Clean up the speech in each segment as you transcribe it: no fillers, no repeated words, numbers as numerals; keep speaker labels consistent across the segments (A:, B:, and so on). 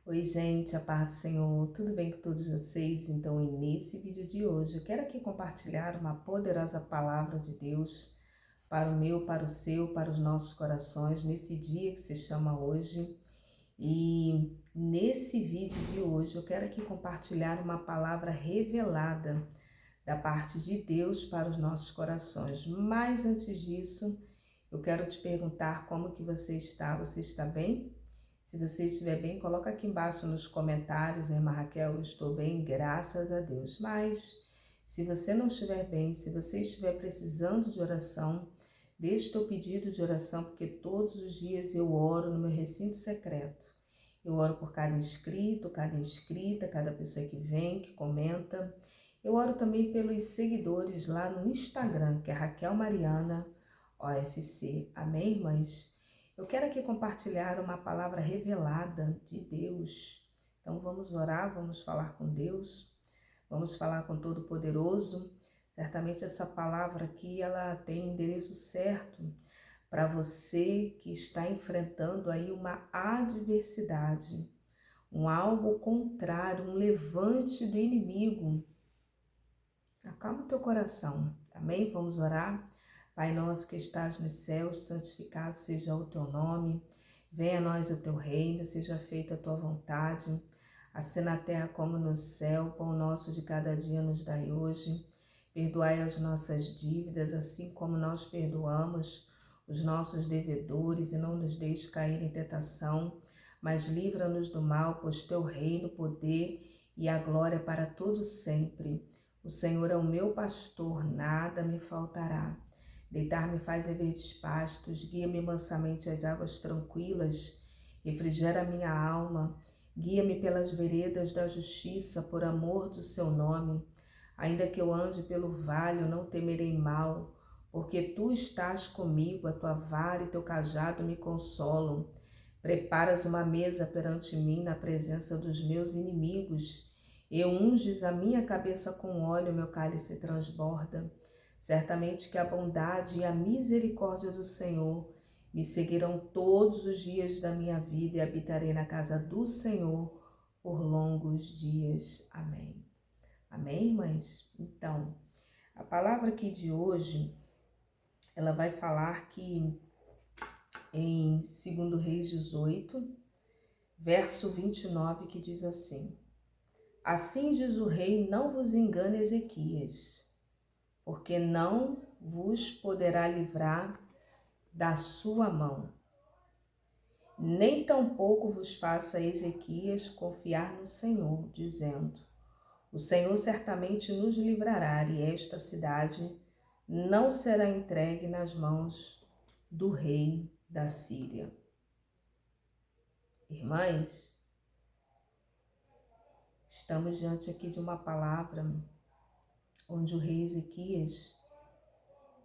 A: Oi, gente, a paz do Senhor, tudo bem com todos vocês? Então, nesse vídeo de hoje, eu quero aqui compartilhar uma poderosa palavra de Deus para o meu, para o seu, para os nossos corações, nesse dia que se chama hoje. E nesse vídeo de hoje, eu quero aqui compartilhar uma palavra revelada da parte de Deus para os nossos corações. Mas antes disso, eu quero te perguntar como que você está. Você está bem? Se você estiver bem, coloca aqui embaixo nos comentários, irmã Raquel, eu estou bem, graças a Deus. Mas se você não estiver bem, se você estiver precisando de oração, deixe teu pedido de oração, porque todos os dias eu oro no meu recinto secreto. Eu oro por cada inscrito, cada inscrita, cada pessoa que vem, que comenta. Eu oro também pelos seguidores lá no Instagram, que é Raquel Mariana OFC. Amém, irmãs? Eu quero aqui compartilhar uma palavra revelada de Deus. Então vamos orar, vamos falar com Deus, vamos falar com Todo-Poderoso. Certamente essa palavra aqui, ela tem endereço certo para você que está enfrentando aí uma adversidade, um algo contrário, um levante do inimigo. Acalma o teu coração, amém? Vamos orar. Pai nosso que estás nos céus, santificado seja o teu nome. Venha a nós o teu reino, seja feita a tua vontade, assim na terra como no céu. Pão nosso de cada dia nos dai hoje. Perdoai as nossas dívidas, assim como nós perdoamos os nossos devedores, e não nos deixe cair em tentação, mas livra-nos do mal, pois teu reino, o poder e a glória para todos sempre. O Senhor é o meu pastor, nada me faltará. Deitar-me faz em verdes pastos, guia-me mansamente às águas tranquilas, refrigera minha alma, guia-me pelas veredas da justiça, por amor do seu nome. Ainda que eu ande pelo vale, eu não temerei mal, porque tu estás comigo, a tua vara e teu cajado me consolam. Preparas uma mesa perante mim na presença dos meus inimigos. E unges a minha cabeça com óleo, meu cálice transborda. Certamente que a bondade e a misericórdia do Senhor me seguirão todos os dias da minha vida e habitarei na casa do Senhor por longos dias. Amém. Amém, irmãs? Então, a palavra aqui de hoje, ela vai falar que em 2 Reis 18, verso 29, que diz assim: Assim diz o rei, não vos engane Ezequias, porque não vos poderá livrar da sua mão. Nem tampouco vos faça Ezequias confiar no Senhor, dizendo: o Senhor certamente nos livrará, e esta cidade não será entregue nas mãos do rei da Síria. Irmãs, estamos diante aqui de uma palavra onde o rei Ezequias,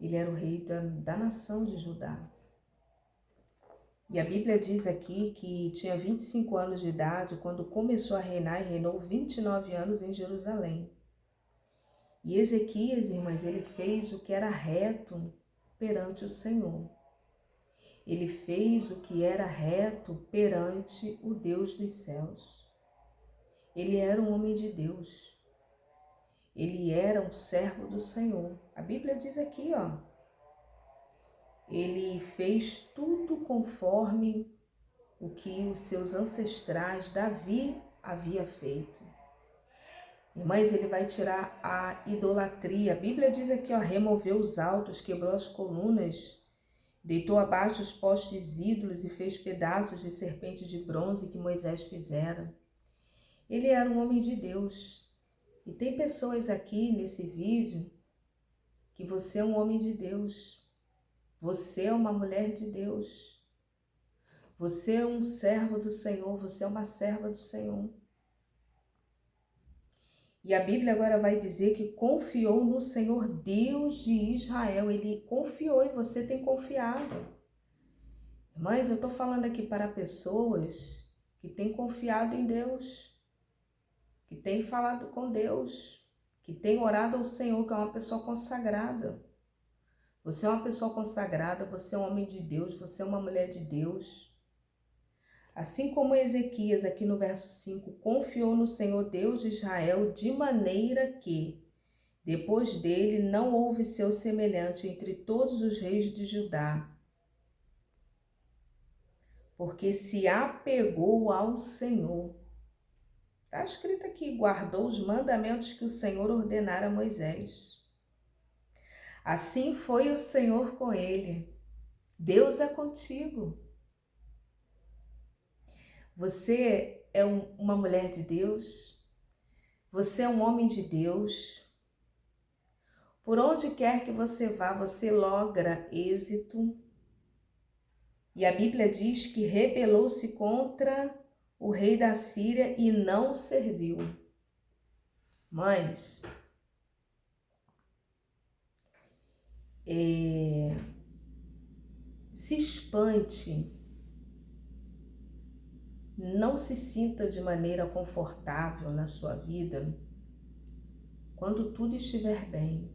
A: ele era o rei da nação de Judá. E a Bíblia diz aqui que tinha 25 anos de idade quando começou a reinar, e reinou 29 anos em Jerusalém. E Ezequias, irmãs, ele fez o que era reto perante o Senhor. Ele fez o que era reto perante o Deus dos céus. Ele era um homem de Deus. Ele era um servo do Senhor. A Bíblia diz aqui, ó. Ele fez tudo conforme o que os seus ancestrais, Davi, havia feito. Irmãs, ele vai tirar a idolatria. A Bíblia diz aqui, ó, removeu os altos, quebrou as colunas, deitou abaixo os postes ídolos e fez pedaços de serpentes de bronze que Moisés fizera. Ele era um homem de Deus. E tem pessoas aqui nesse vídeo que você é um homem de Deus. Você é uma mulher de Deus. Você é um servo do Senhor, você é uma serva do Senhor. E a Bíblia agora vai dizer que confiou no Senhor Deus de Israel. Ele confiou e você tem confiado. Mas eu estou falando aqui para pessoas que têm confiado em Deus, que têm falado com Deus, que têm orado ao Senhor, que é uma pessoa consagrada. Você é uma pessoa consagrada, você é um homem de Deus, você é uma mulher de Deus. Assim como Ezequias, aqui no verso 5, confiou no Senhor Deus de Israel, de maneira que, depois dele, não houve seu semelhante entre todos os reis de Judá, porque se apegou ao Senhor. Está escrito aqui, guardou os mandamentos que o Senhor ordenara a Moisés. Assim foi o Senhor com ele. Deus é contigo. Você é uma mulher de Deus. Você é um homem de Deus. Por onde quer que você vá, você logra êxito. E a Bíblia diz que rebelou-se contra o rei da Síria e não o serviu. Mas se espante, não se sinta de maneira confortável na sua vida quando tudo estiver bem,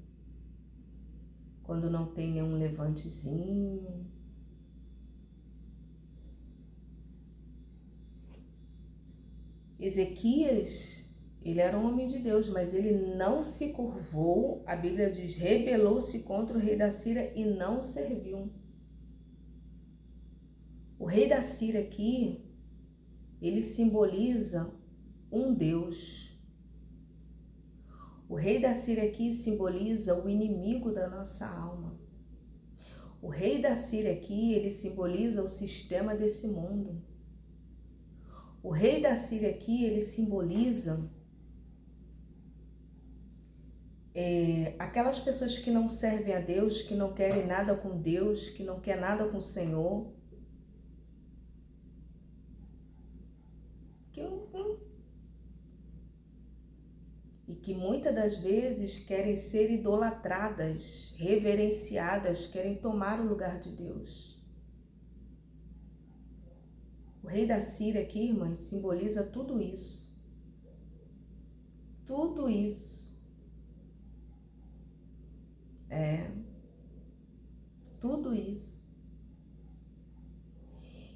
A: quando não tem nenhum levantezinho. Ezequias, ele era um homem de Deus, mas ele não se curvou, a Bíblia diz, rebelou-se contra o rei da Síria e não serviu. O rei da Síria aqui, ele simboliza um Deus. O rei da Síria aqui simboliza o inimigo da nossa alma. O rei da Síria aqui, ele simboliza o sistema desse mundo. O rei da Síria aqui, ele simboliza aquelas pessoas que não servem a Deus, que não querem nada com Deus, que não querem nada com o Senhor, e que muitas das vezes querem ser idolatradas, reverenciadas, querem tomar o lugar de Deus. O rei da Síria aqui, irmãs, simboliza tudo isso. Tudo isso. Tudo isso.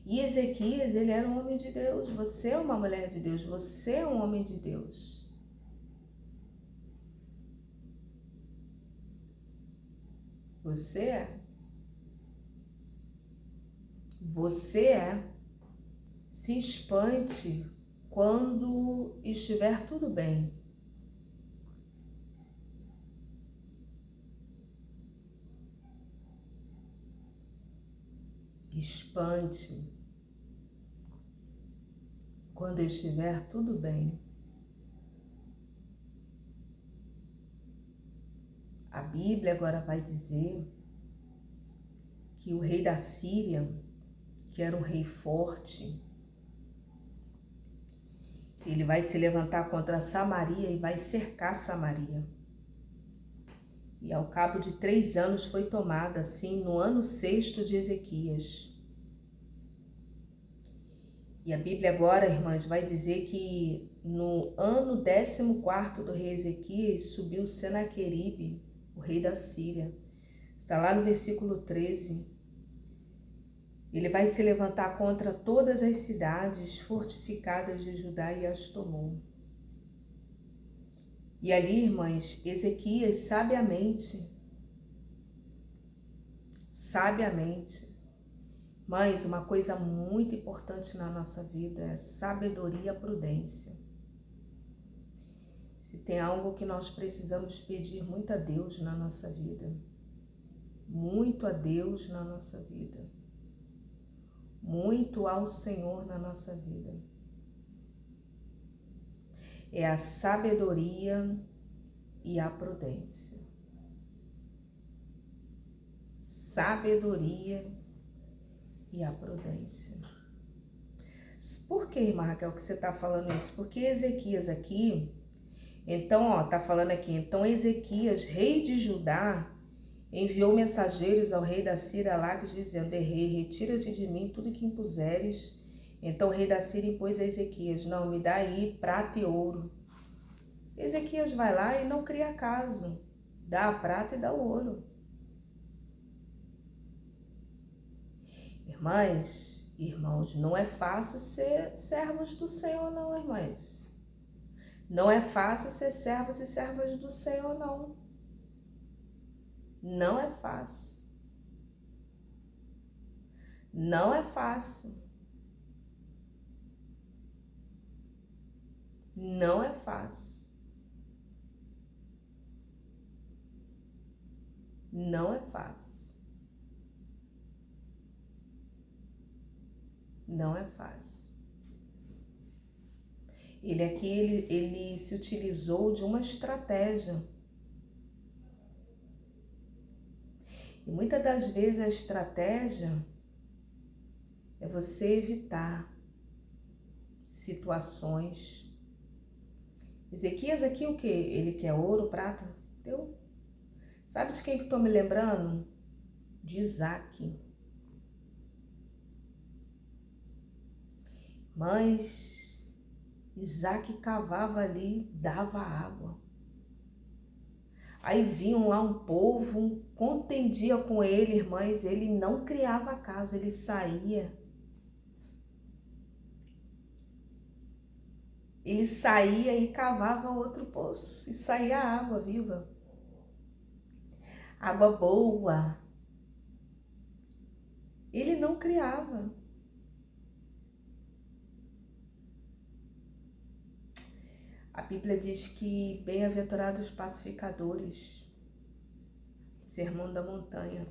A: E Ezequias, ele era um homem de Deus. Você é uma mulher de Deus. Você é um homem de Deus. Você é. Você é. Se espante quando estiver tudo bem. Espante quando estiver tudo bem. A Bíblia agora vai dizer que o rei da Síria, que era um rei forte, ele vai se levantar contra Samaria e vai cercar Samaria. E ao cabo de 3 anos foi tomada, assim, no ano 6º de Ezequias. E a Bíblia agora, irmãs, vai dizer que no ano 14º do rei Ezequias subiu Senaqueribe, o rei da Síria. Está lá no versículo 13. Ele vai se levantar contra todas as cidades fortificadas de Judá e as tomou. E ali, irmãs, Ezequias sabiamente, mas uma coisa muito importante na nossa vida é sabedoria e prudência. Se tem algo que nós precisamos pedir muito a Deus na nossa vida, muito a Deus na nossa vida, muito ao Senhor na nossa vida, é a sabedoria e a prudência. Sabedoria e a prudência. Por que, irmã Raquel, que você está falando isso? Porque Ezequias aqui, então, tá falando aqui, então Ezequias, rei de Judá, enviou mensageiros ao rei da Síria, Laques, dizendo: rei, retira-te de mim tudo que impuseres. Então o rei da Síria impôs a Ezequias: não, me dá aí prata e ouro. Ezequias vai lá e não cria caso, dá a prata e dá o ouro. Irmãs, Irmãos, não é fácil ser servos do Senhor, não, irmãs. Não é fácil ser servos e servas do Senhor, não. Não é fácil. Não é fácil. Não é fácil. Não é fácil. Não é fácil. Ele aqui, ele se utilizou de uma estratégia. E muitas das vezes a estratégia é você evitar situações. Ezequias aqui o quê? Ele quer ouro, prata? Deu. Sabe de quem que estou me lembrando? De Isaac. Mas Isaac cavava ali, dava água. Aí vinham lá um povo, contendia com ele, irmãs, ele não criava casa, ele saía. Ele saía e cavava outro poço, e saía água viva. Água boa. Ele não criava. A Bíblia diz que bem-aventurados os pacificadores, Sermão da Montanha.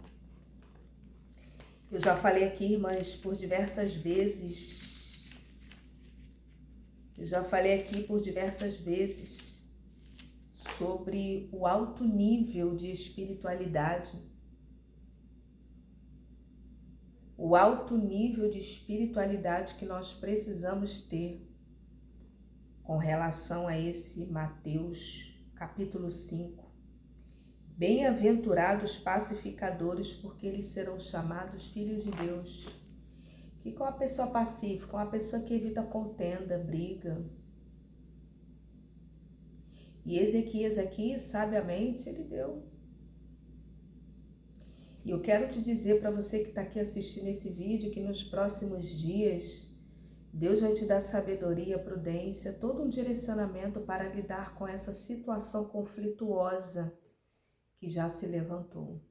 A: Eu já falei aqui, irmãs, por diversas vezes. Sobre o alto nível de espiritualidade. O alto nível de espiritualidade que nós precisamos ter com relação a esse Mateus, capítulo 5. Bem-aventurados pacificadores, porque eles serão chamados filhos de Deus. Que com a pessoa pacífica, uma pessoa que evita contenda, briga. E Ezequias aqui, sabiamente, ele deu. E eu quero te dizer para você que está aqui assistindo esse vídeo, que nos próximos dias, Deus vai te dar sabedoria, prudência, todo um direcionamento para lidar com essa situação conflituosa que já se levantou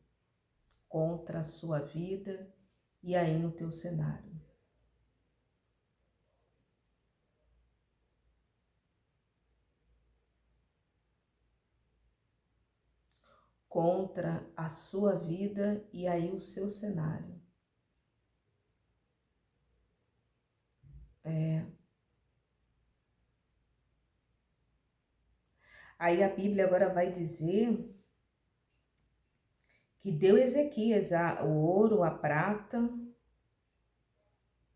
A: contra a sua vida e aí no teu cenário. Contra a sua vida e aí o seu cenário. Aí a Bíblia agora vai dizer que deu Ezequias o ouro, a prata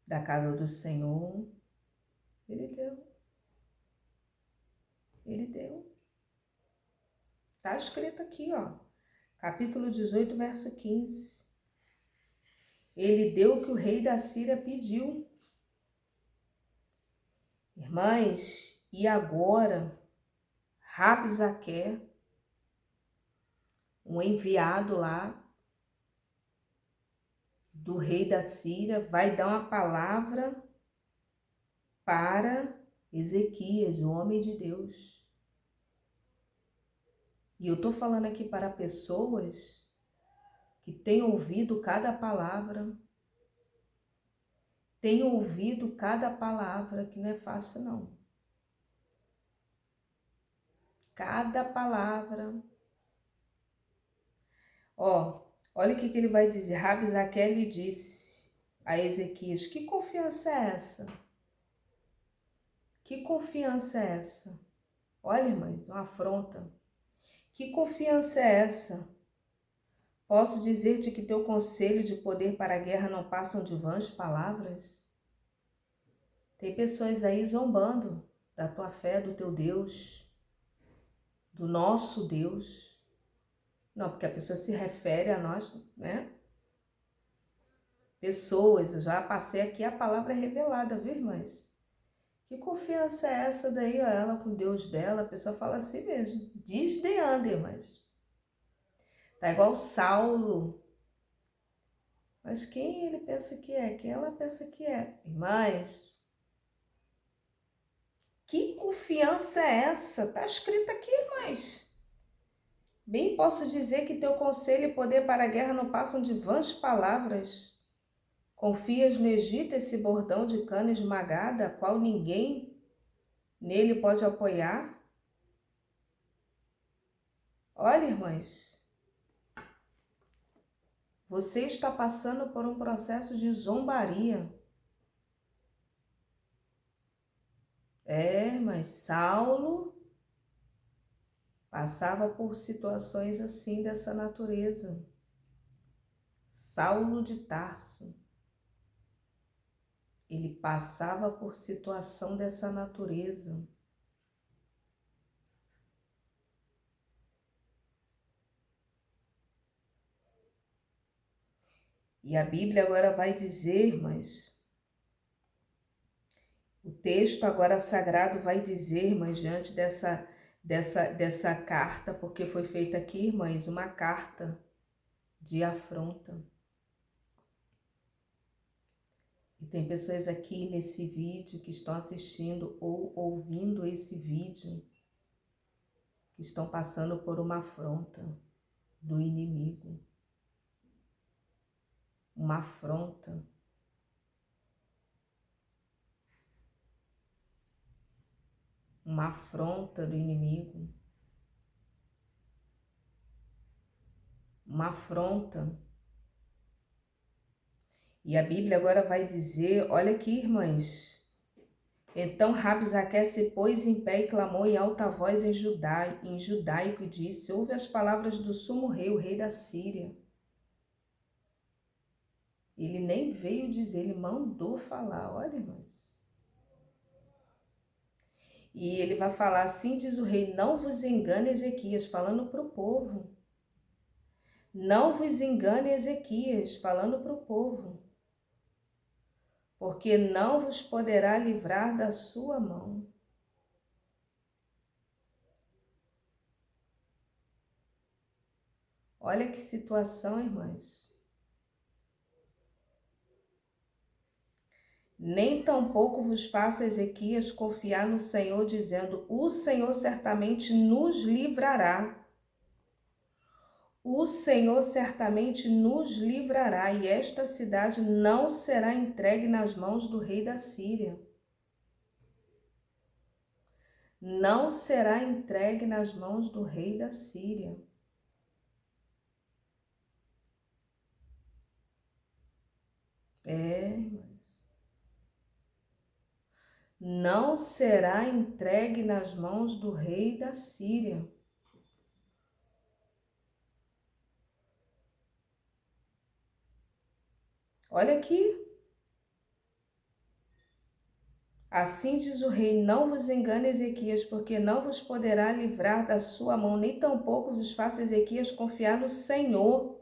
A: da casa do Senhor. Ele deu. Ele deu. Está escrito aqui, ó. Capítulo 18, verso 15. Ele deu o que o rei da Síria pediu. Irmãs, e agora, Rabsaque, um enviado lá do rei da Síria, vai dar uma palavra para Ezequias, o homem de Deus. E eu estou falando aqui para pessoas que têm ouvido cada palavra, que não é fácil não. Cada palavra. Ó, olha o que ele vai dizer. Rabsaque lhe disse a Ezequias: que confiança é essa? Que confiança é essa? Olha, irmãs, uma afronta. Que confiança é essa? Posso dizer-te que teu conselho de poder para a guerra não passam de vãs palavras? Tem pessoas aí zombando da tua fé, do teu Deus, do nosso Deus. Não, porque a pessoa se refere a nós, né? Pessoas, eu já passei aqui, a palavra é revelada, viu, irmãs? Que confiança é essa daí, ó, ela com Deus dela? A pessoa fala assim mesmo, desdenhando, irmãs. Tá igual Saulo. Mas quem ele pensa que é? Quem ela pensa que é? Irmãs, que confiança é essa? Está escrito aqui, irmãs. Bem posso dizer que teu conselho e poder para a guerra não passam de vãs palavras. Confias no Egito esse bordão de cana esmagada, a qual ninguém nele pode apoiar? Olha, irmãs, você está passando por um processo de zombaria. Mas Saulo passava por situações assim dessa natureza. Saulo de Tarso, ele passava por situação dessa natureza. E a Bíblia agora vai dizer, mas o texto agora sagrado vai dizer, mas diante dessa carta, porque foi feita aqui, irmãs, uma carta de afronta. E tem pessoas aqui nesse vídeo que estão assistindo ou ouvindo esse vídeo que estão passando por uma afronta do inimigo. Uma afronta. Uma afronta do inimigo. Uma afronta. E a Bíblia agora vai dizer, olha aqui, irmãs. Então Rabsaque se pôs em pé e clamou em alta voz em judaico e disse: ouve as palavras do sumo rei, o rei da Síria. Ele nem veio dizer, ele mandou falar, olha, irmãs. E ele vai falar assim, diz o rei: não vos engane, Ezequias, falando para o povo. Não vos engane, Ezequias, falando para o povo, porque não vos poderá livrar da sua mão. Olha que situação, irmãs. Nem tampouco vos faça Ezequias confiar no Senhor, dizendo: o Senhor certamente nos livrará. O Senhor certamente nos livrará, e esta cidade não será entregue nas mãos do rei da Síria. Não será entregue nas mãos do rei da Síria. Irmãs. Não será entregue nas mãos do rei da Síria. Olha aqui. Assim diz o rei: não vos engane, Ezequias, porque não vos poderá livrar da sua mão, nem tampouco vos faça Ezequias confiar no Senhor.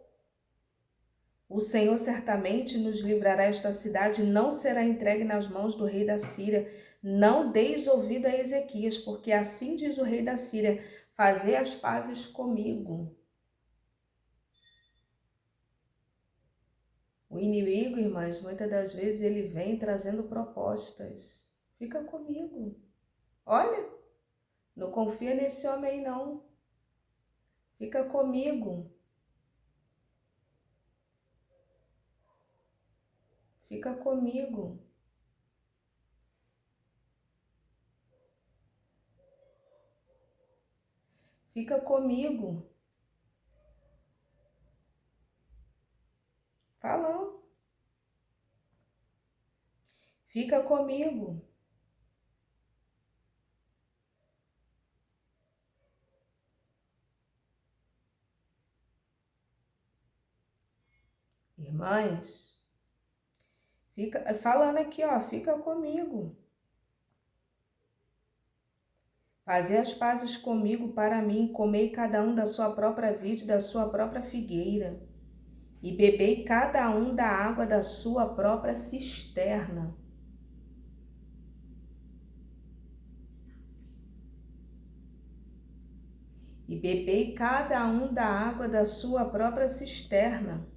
A: O Senhor certamente nos livrará, esta cidade não será entregue nas mãos do rei da Síria. Não deis ouvido a Ezequias, porque assim diz o rei da Síria: fazei as pazes comigo. O inimigo, irmãs, muitas das vezes ele vem trazendo propostas. Fica comigo. Olha, não confia nesse homem aí não. Fica comigo. Fica comigo. Fica comigo. Falando. Fica comigo. Irmãs, fica falando aqui, ó, fica comigo. Fazei as pazes comigo para mim, comei cada um da sua própria vide, da sua própria figueira, e bebei cada um da água da sua própria cisterna. E bebei cada um da água da sua própria cisterna.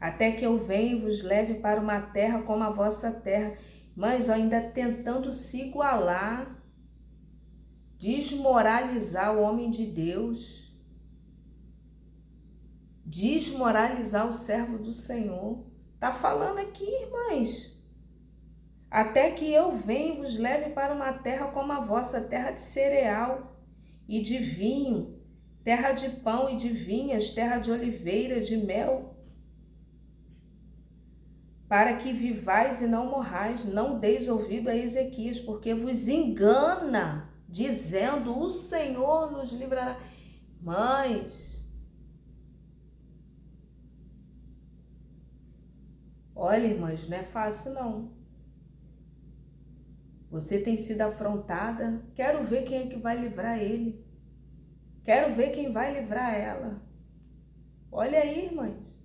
A: até que eu venha e vos leve para uma terra como a vossa terra. Mas ainda tentando se igualar, desmoralizar o homem de Deus, desmoralizar o servo do Senhor. Tá falando aqui, irmãs. Até que eu venha e vos leve para uma terra como a vossa, terra de cereal e de vinho, terra de pão e de vinhas, terra de oliveiras, de mel, para que vivais e não morrais. Não deis ouvido a Ezequias, porque vos engana, dizendo: o Senhor nos livrará. Mas, olha, irmãs, não é fácil não. Você tem sido afrontada. Quero ver quem é que vai livrar ele. Quero ver quem vai livrar ela. Olha aí, irmãs.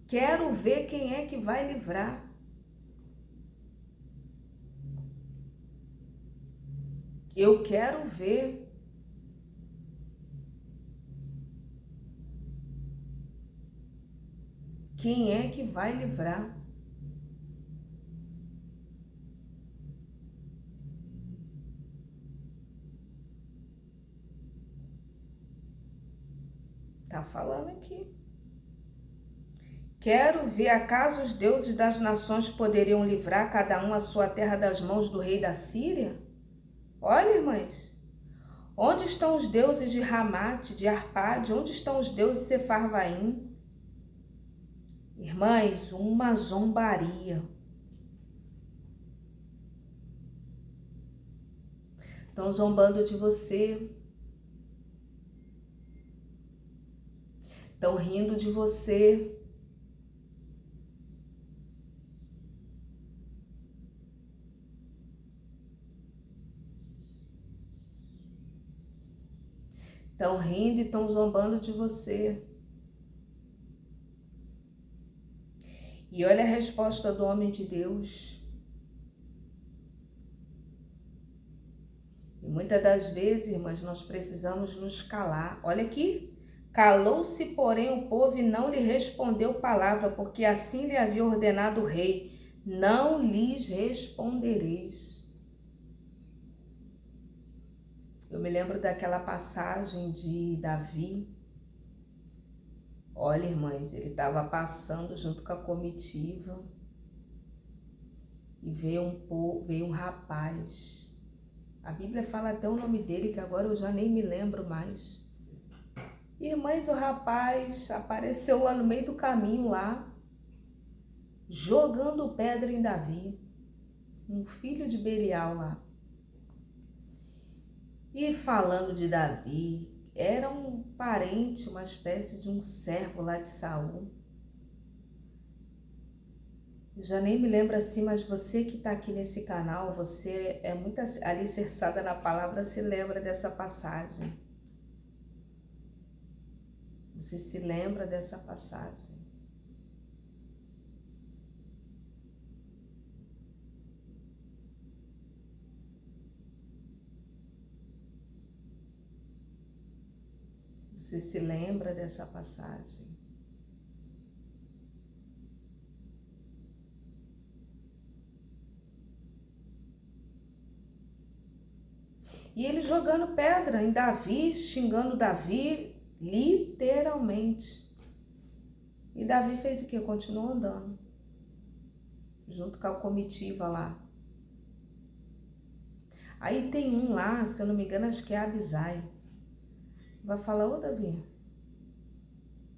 A: Quero ver quem é que vai livrar. Eu quero ver. Quem é que vai livrar? Tá falando aqui. Quero ver, acaso os deuses das nações poderiam livrar cada um a sua terra das mãos do rei da Síria? Olha, irmãs, onde estão os deuses de Ramate, de Arpade? Onde estão os deuses de Sefarvaim? Irmãs, uma zombaria. Estão zombando de você. Estão rindo de você. Estão rindo e estão zombando de você. E olha a resposta do homem de Deus. E muitas das vezes, irmãs, nós precisamos nos calar. Olha aqui. Calou-se, porém, o povo e não lhe respondeu palavra, porque assim lhe havia ordenado o rei: não lhes respondereis. Eu me lembro daquela passagem de Davi. Olha, irmãs, ele estava passando junto com a comitiva e veio um rapaz. A Bíblia fala até o nome dele, que agora eu já nem me lembro mais. Irmãs, o rapaz apareceu lá no meio do caminho, lá, jogando pedra em Davi, um filho de Belial lá. E falando de Davi, era um parente, uma espécie de um servo lá de Saul. Eu já nem me lembro assim, mas você que está aqui nesse canal, você é muito alicerçada na palavra, se lembra dessa passagem. Você se lembra dessa passagem. Você se lembra dessa passagem. E ele jogando pedra em Davi, xingando Davi, literalmente. E Davi fez o quê? Continuou andando, junto com a comitiva lá. Aí tem um lá, se eu não me engano, acho que é Abisai. Vai falar: ô Davi,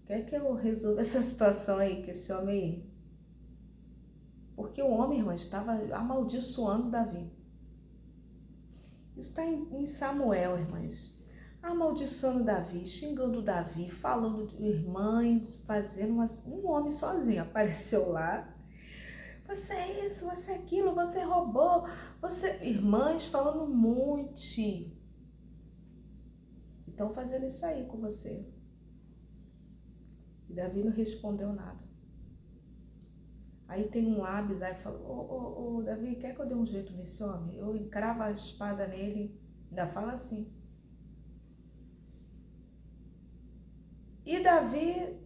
A: quer que eu resolva essa situação aí com esse homem aí? Porque o homem, irmã, estava amaldiçoando Davi. Isso está em Samuel, irmãs. Amaldiçoando Davi, xingando Davi, falando de irmãs, fazendo um homem sozinho apareceu lá. Você é isso, você é aquilo, você roubou, você... Irmãs falando um monte. Estão fazendo isso aí com você. E Davi não respondeu nada. Aí tem um Abisai e falou: ô, Davi, quer que eu dê um jeito nesse homem? Eu encravo a espada nele, ainda fala assim. E Davi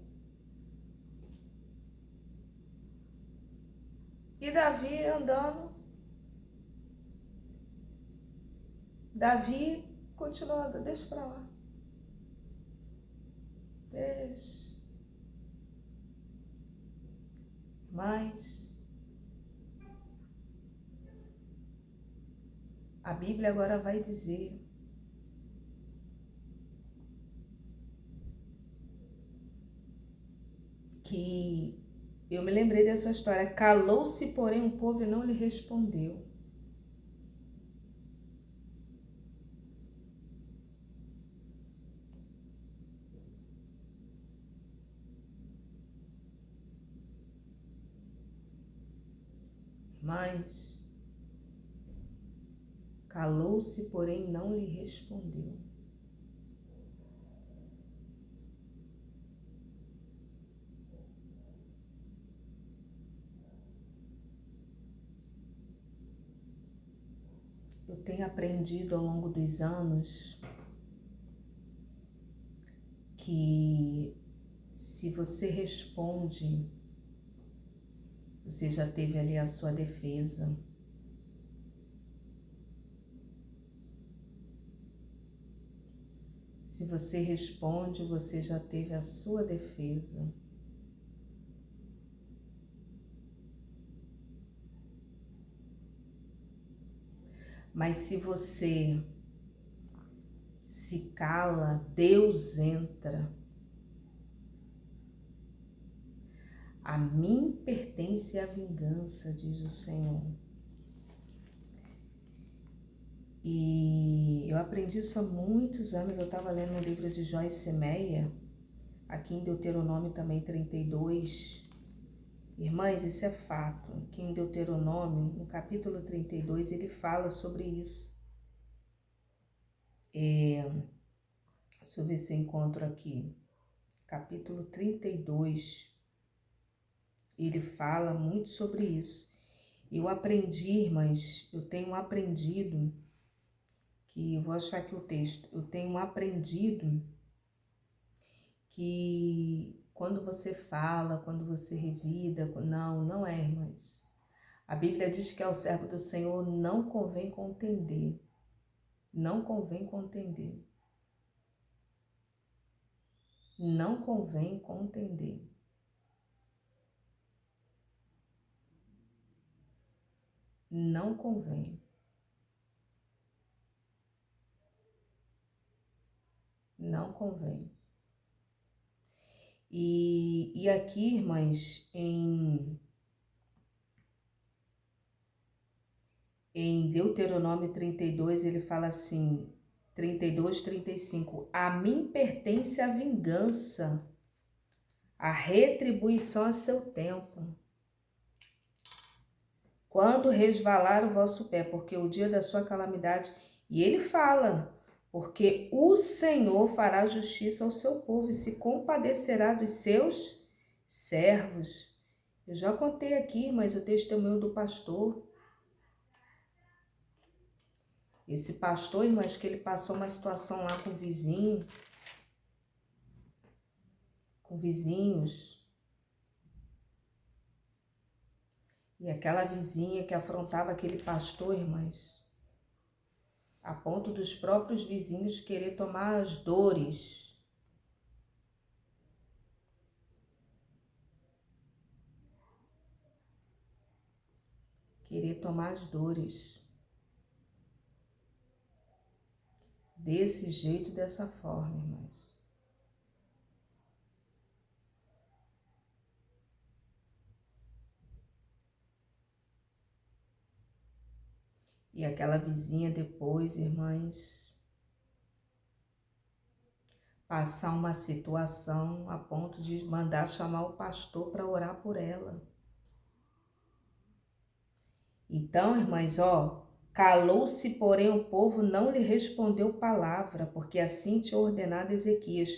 A: andando, Davi continuando, deixa pra lá, deixa. Mas a Bíblia agora vai dizer que eu me lembrei dessa história. Calou-se, porém, o povo e não lhe respondeu. Mas calou-se, porém, não lhe respondeu. Eu tenho aprendido ao longo dos anos que se você responde, você já teve ali a sua defesa. Se você responde, você já teve a sua defesa. Mas se você se cala, Deus entra. A mim pertence a vingança, diz o Senhor. E eu aprendi isso há muitos anos. Eu estava lendo um livro de Joyce Meyer, aqui em Deuteronômio também 32. Irmãs, isso é fato. Aqui em Deuteronômio, no capítulo 32, ele fala sobre isso. Deixa eu ver se eu encontro aqui. Capítulo 32, ele fala muito sobre isso. Eu aprendi, irmãs, eu tenho aprendido, que eu vou achar aqui o texto, eu tenho aprendido que quando você fala, quando você revida, não é, irmãs. A Bíblia diz que ao servo do Senhor não convém contender. Não convém contender. Não convém contender. Não convém. Não convém. E aqui, irmãs, em Deuteronômio 32, ele fala assim, 32, 35, a mim pertence a vingança, a retribuição a seu tempo. Quando resvalar o vosso pé, porque o dia da sua calamidade, e ele fala, porque o Senhor fará justiça ao seu povo e se compadecerá dos seus servos. Eu já contei aqui, mas o testemunho do pastor. Esse pastor, irmãs, que ele passou uma situação lá com o vizinho, com vizinhos. E aquela vizinha que afrontava aquele pastor, irmãs, a ponto dos próprios vizinhos querer tomar as dores. Querer tomar as dores. Desse jeito, dessa forma, irmãs. E aquela vizinha depois, irmãs, passar uma situação a ponto de mandar chamar o pastor para orar por ela. Então, irmãs, calou-se, porém, o povo não lhe respondeu palavra, porque assim tinha ordenado Ezequias.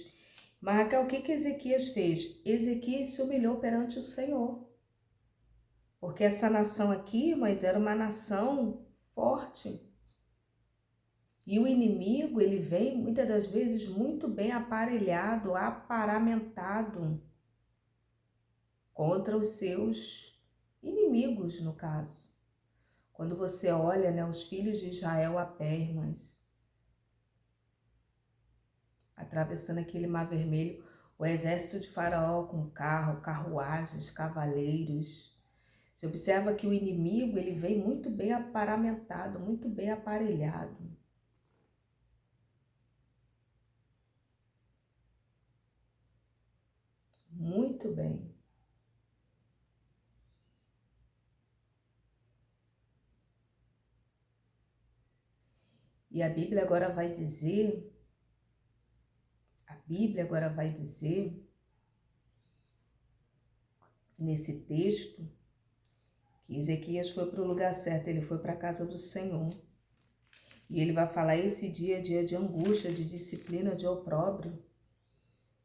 A: Mas, Raquel, o que Ezequias fez? Ezequias se humilhou perante o Senhor. Porque essa nação aqui, irmãs, era uma nação forte. E o inimigo, ele vem muitas das vezes muito bem aparelhado, aparamentado contra os seus inimigos, no caso. Quando você olha, né, os filhos de Israel a pé, irmãs, atravessando aquele mar vermelho, o exército de Faraó com carruagens, cavaleiros. Você observa que o inimigo, ele vem muito bem aparamentado, muito bem aparelhado. Muito bem. E a Bíblia agora vai dizer, nesse texto, que Ezequias foi para o lugar certo, ele foi para a casa do Senhor. E ele vai falar esse dia de angústia, de disciplina, de opróbrio.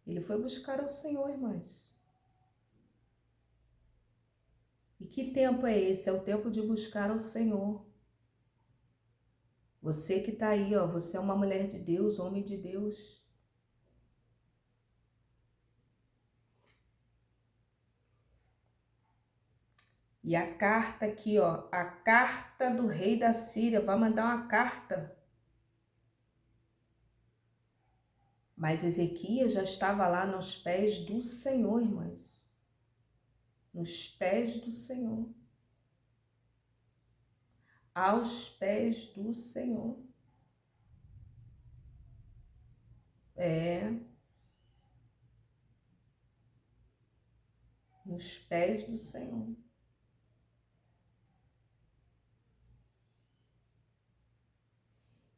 A: Ele foi buscar ao Senhor, irmãs. E que tempo é esse? É o tempo de buscar ao Senhor. Você que está aí, ó, você é uma mulher de Deus, homem de Deus. E a carta aqui, ó, a carta do rei da Síria, vai mandar uma carta. Mas Ezequias já estava lá nos pés do Senhor, irmãs. Nos pés do Senhor. Aos pés do Senhor. Nos pés do Senhor.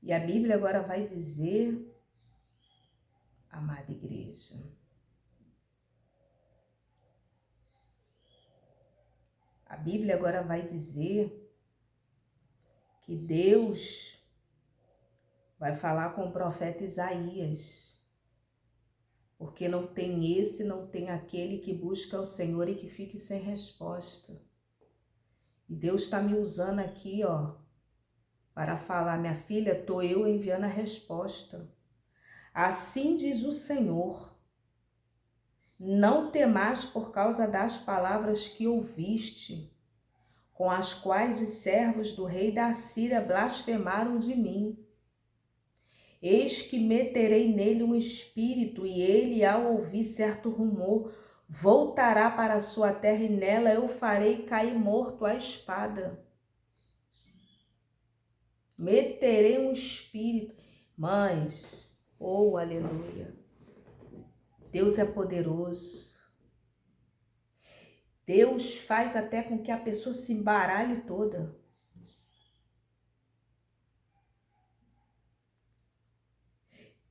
A: E a Bíblia agora vai dizer, amada igreja, a Bíblia agora vai dizer que Deus vai falar com o profeta Isaías, porque não tem aquele que busca o Senhor e que fique sem resposta. E Deus está me usando aqui, ó, para falar, minha filha, estou eu enviando a resposta. Assim diz o Senhor, não temais por causa das palavras que ouviste, com as quais os servos do rei da Síria blasfemaram de mim. Eis que meterei nele um espírito, e ele, ao ouvir certo rumor, voltará para a sua terra, e nela eu farei cair morto a espada. Meterei um espírito. Mães, oh, aleluia. Deus é poderoso. Deus faz até com que a pessoa se embaralhe toda.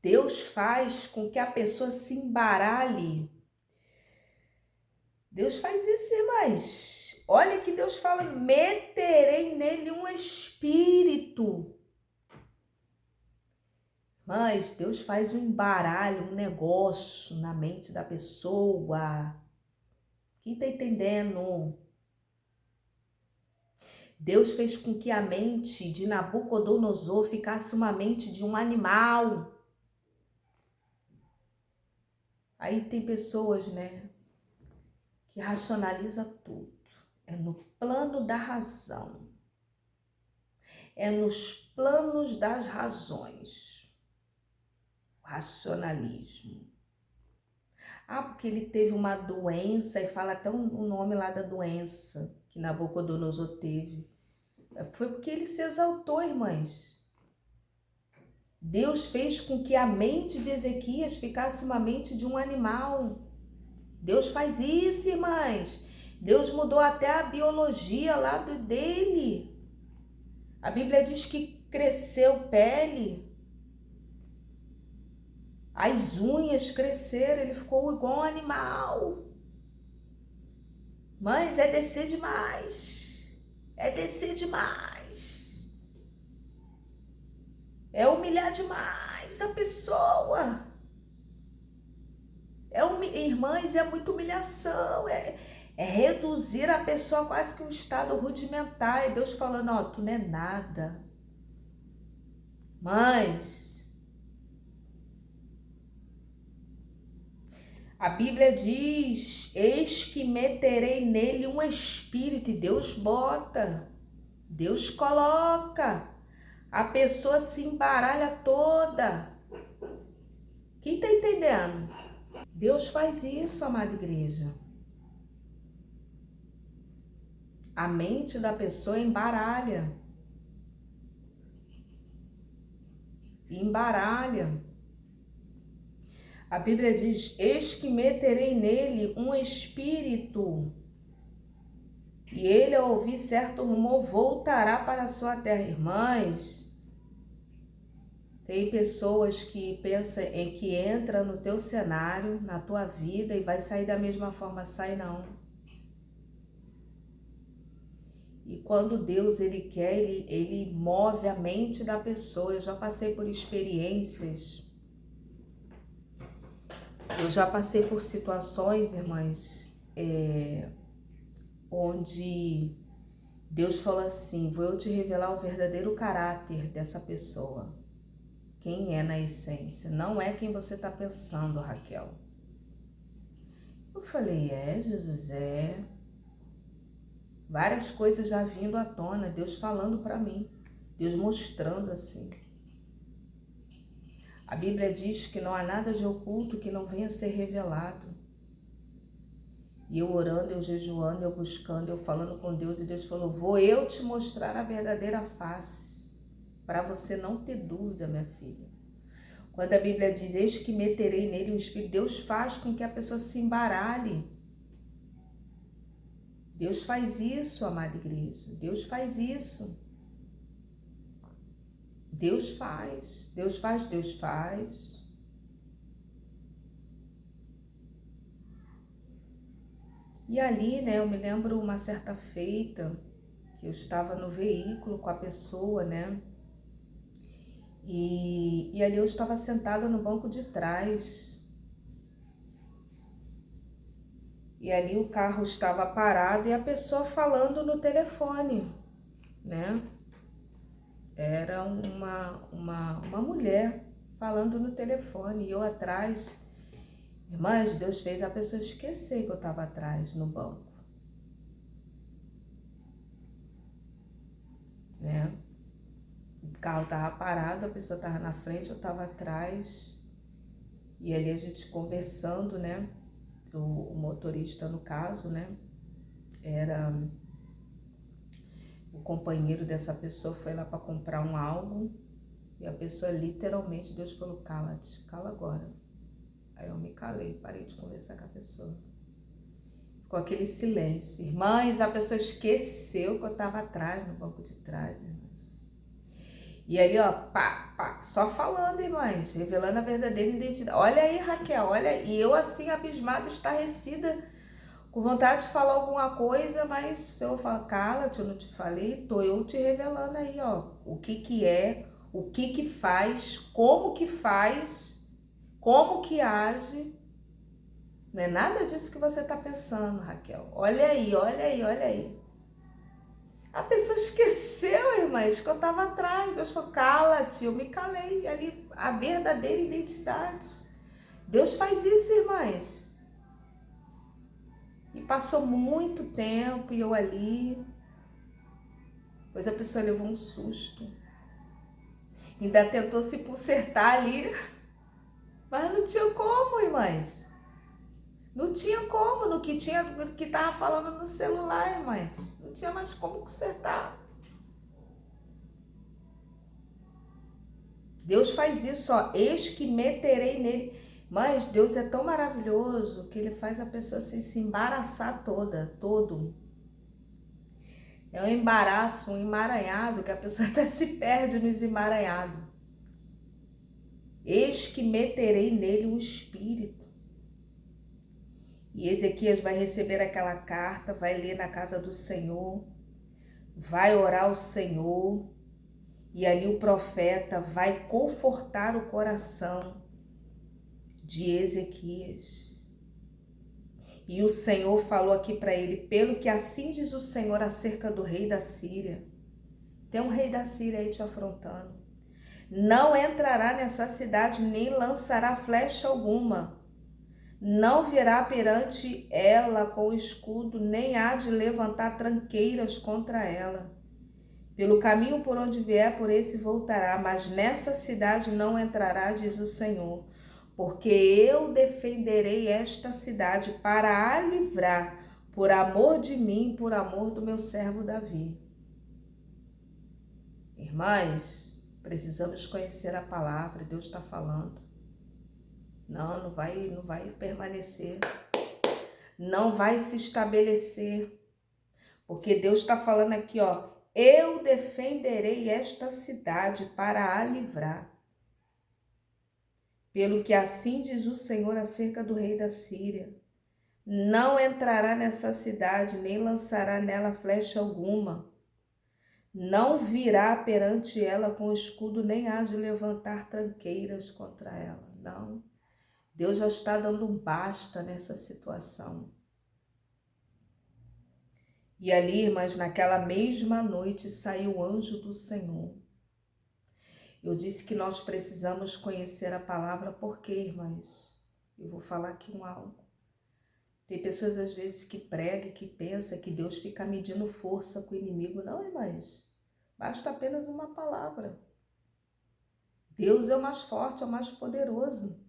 A: Deus faz com que a pessoa se embaralhe. Deus faz isso, irmãs. Olha que Deus fala, meterei nele um espírito. Mas Deus faz um embaralho, um negócio na mente da pessoa. Quem está entendendo? Deus fez com que a mente de Nabucodonosor ficasse uma mente de um animal. Aí tem pessoas, né, que racionaliza tudo. É no plano da razão. É nos planos das razões. O racionalismo. Ah, porque ele teve uma doença, e fala até o nome lá da doença que Nabucodonosor teve. Foi porque ele se exaltou, irmãs. Deus fez com que a mente de Ezequias ficasse uma mente de um animal. Deus faz isso, irmãs. Deus mudou até a biologia lá dele. A Bíblia diz que cresceu pele. As unhas cresceram, ele ficou igual um animal. Mas é descer demais. É descer demais. É humilhar demais a pessoa. Irmãs, é muita humilhação. É reduzir a pessoa quase que um estado rudimentar. E Deus falando, ó, tu não é nada. Mas a Bíblia diz: eis que meterei nele um espírito, e Deus bota, Deus coloca, a pessoa se embaralha toda. Quem está entendendo? Deus faz isso, amada igreja. A mente da pessoa embaralha. Embaralha. A Bíblia diz: eis que meterei nele um espírito, e ele, ao ouvir certo rumor, voltará para a sua terra. Irmãs, tem pessoas que pensam em que entra no teu cenário, na tua vida, e vai sair da mesma forma. Sai não. E quando Deus ele quer, ele move a mente da pessoa. Eu já passei por experiências, eu já passei por situações, irmãs, onde Deus falou assim: vou eu te revelar o verdadeiro caráter dessa pessoa. Quem é na essência, não é quem você está pensando, Raquel. Eu falei: Jesus, várias coisas já vindo à tona, Deus falando para mim, Deus mostrando assim. A Bíblia diz que não há nada de oculto que não venha a ser revelado. E eu orando, eu jejuando, eu buscando, eu falando com Deus, e Deus falou: vou eu te mostrar a verdadeira face, para você não ter dúvida, minha filha. Quando a Bíblia diz: eis que meterei nele um espírito, Deus faz com que a pessoa se embaralhe. Deus faz isso, amada igreja. Deus faz isso. Deus faz. Deus faz, Deus faz. E ali, né, eu me lembro uma certa feita que eu estava no veículo com a pessoa, né? E ali eu estava sentada no banco de trás. E ali o carro estava parado e a pessoa falando no telefone, né? Era uma mulher falando no telefone e eu atrás. Irmãs, Deus fez a pessoa esquecer que eu estava atrás no banco, né? O carro estava parado, a pessoa estava na frente, eu estava atrás. E ali a gente conversando, né? O motorista, no caso, né? Era o companheiro dessa pessoa, foi lá para comprar um algo. E a pessoa literalmente, Deus falou: cala-te, cala agora. Aí eu me calei, parei de conversar com a pessoa. Ficou aquele silêncio. Irmãs, a pessoa esqueceu que eu estava atrás, no banco de trás, irmãs. E ali, ó, pá, pá, só falando, irmãs, revelando a verdadeira identidade. Olha aí, Raquel, olha. E eu assim, abismada, estarrecida, com vontade de falar alguma coisa, mas se eu falo: cala-te, eu não te falei, tô eu te revelando aí, ó, o que é, o que faz, como que age. Não é nada disso que você tá pensando, Raquel. Olha aí, olha aí, olha aí. A pessoa esqueceu, irmãs, que eu tava atrás. Deus falou: cala-te, eu me calei. Ali, a verdadeira identidade. Deus faz isso, irmãs. E passou muito tempo e eu ali. Pois a pessoa levou um susto. Ainda tentou se consertar ali. Mas não tinha como, irmãs. Não tinha como, no que tava falando no celular, irmãs. Não tinha mais como consertar. Deus faz isso, ó. Eis que meterei nele. Mas Deus é tão maravilhoso que ele faz a pessoa assim, se embaraçar todo. É um embaraço, um emaranhado, que a pessoa até se perde nos emaranhados. Eis que meterei nele um espírito. E Ezequias vai receber aquela carta, vai ler na casa do Senhor, vai orar ao Senhor, e ali o profeta vai confortar o coração de Ezequias. E o Senhor falou aqui para ele: pelo que assim diz o Senhor acerca do rei da Síria. Tem um rei da Síria aí te afrontando. Não entrará nessa cidade, nem lançará flecha alguma. Não virá perante ela com escudo, nem há de levantar tranqueiras contra ela. Pelo caminho por onde vier, por esse voltará, mas nessa cidade não entrará, diz o Senhor, porque eu defenderei esta cidade para a livrar, por amor de mim, por amor do meu servo Davi. Irmãs, precisamos conhecer a palavra, Deus está falando. Não vai permanecer, não vai se estabelecer, porque Deus está falando aqui, ó, eu defenderei esta cidade para a livrar. Pelo que assim diz o Senhor acerca do rei da Síria, não entrará nessa cidade, nem lançará nela flecha alguma, não virá perante ela com escudo, nem há de levantar tranqueiras contra ela, não. Deus já está dando um basta nessa situação. E ali, irmãs, naquela mesma noite saiu o anjo do Senhor. Eu disse que nós precisamos conhecer a palavra, porque, irmãs, eu vou falar aqui algo. Tem pessoas às vezes que pregam, que pensam que Deus fica medindo força com o inimigo. Não, irmãs, basta apenas uma palavra. Deus é o mais forte, é o mais poderoso.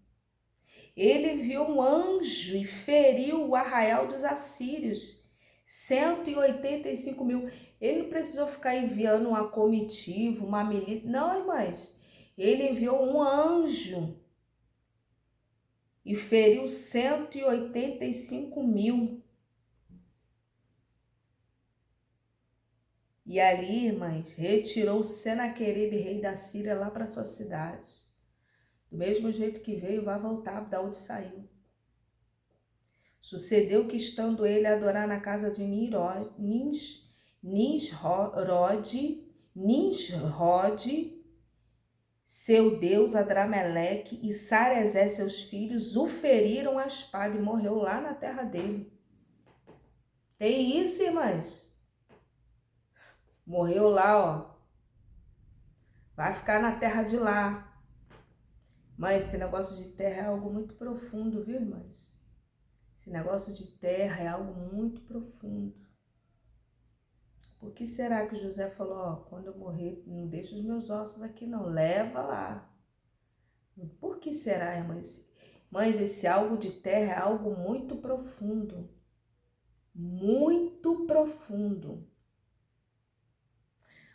A: Ele viu um anjo e feriu o arraial dos assírios, 185 mil. Ele não precisou ficar enviando uma comitiva, uma milícia. Não, irmãs. Ele enviou um anjo e feriu 185 mil. E ali, irmãs, retirou Senaqueribe, rei da Síria, lá para sua cidade. Do mesmo jeito que veio, vai voltar da onde saiu. Sucedeu que, estando ele a adorar na casa de Nisrode, seu deus Adrameleque, e Sarezé, seus filhos, o feriram a espada e morreu lá na terra dele. Tem isso, irmãs? Morreu lá, ó. Vai ficar na terra de lá. Mas esse negócio de terra é algo muito profundo, viu, irmãs? Esse negócio de terra é algo muito profundo. Por que será que José falou, ó, quando eu morrer, não deixa os meus ossos aqui não, leva lá. Por que será, irmãs? Mães, esse algo de terra é algo muito profundo. Muito profundo.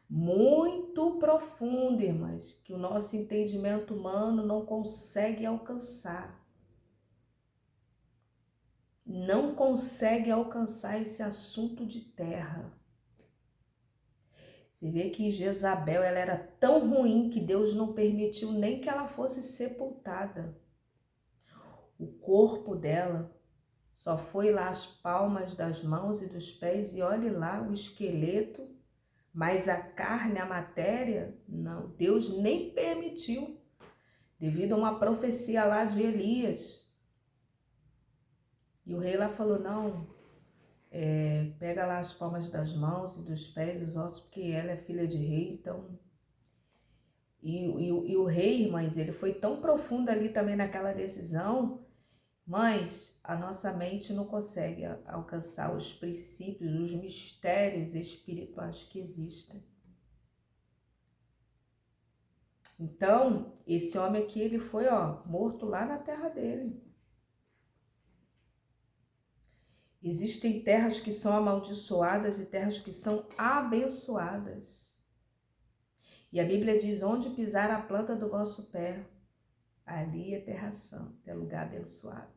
A: Muito profundo, irmãs, que o nosso entendimento humano não consegue alcançar. Não consegue alcançar esse assunto de terra. Você vê que Jezabel, ela era tão ruim que Deus não permitiu nem que ela fosse sepultada. O corpo dela só foi lá as palmas das mãos e dos pés e olhe lá o esqueleto, mas a carne, a matéria, não, Deus nem permitiu, devido a uma profecia lá de Elias. E o rei lá falou, não, pega lá as palmas das mãos e dos pés, dos ossos, porque ela é filha de rei, então... E o rei, irmãs, ele foi tão profundo ali também naquela decisão, mas a nossa mente não consegue alcançar os princípios, os mistérios espirituais que existem. Então, esse homem aqui, ele foi, ó, morto lá na terra dele. Existem terras que são amaldiçoadas e terras que são abençoadas. E a Bíblia diz, onde pisar a planta do vosso pé, ali é terra santa, é lugar abençoado.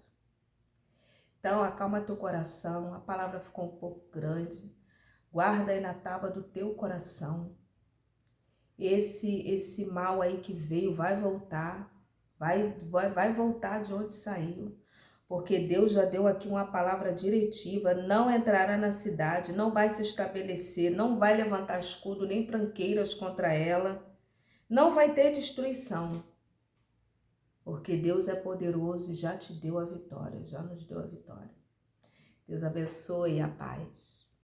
A: Então, acalma teu coração, a palavra ficou um pouco grande. Guarda aí na tábua do teu coração. Esse mal aí que veio vai voltar, vai voltar de onde saiu. Porque Deus já deu aqui uma palavra diretiva, não entrará na cidade, não vai se estabelecer, não vai levantar escudo nem tranqueiras contra ela, não vai ter destruição, porque Deus é poderoso e já te deu a vitória, já nos deu a vitória. Deus abençoe e a paz.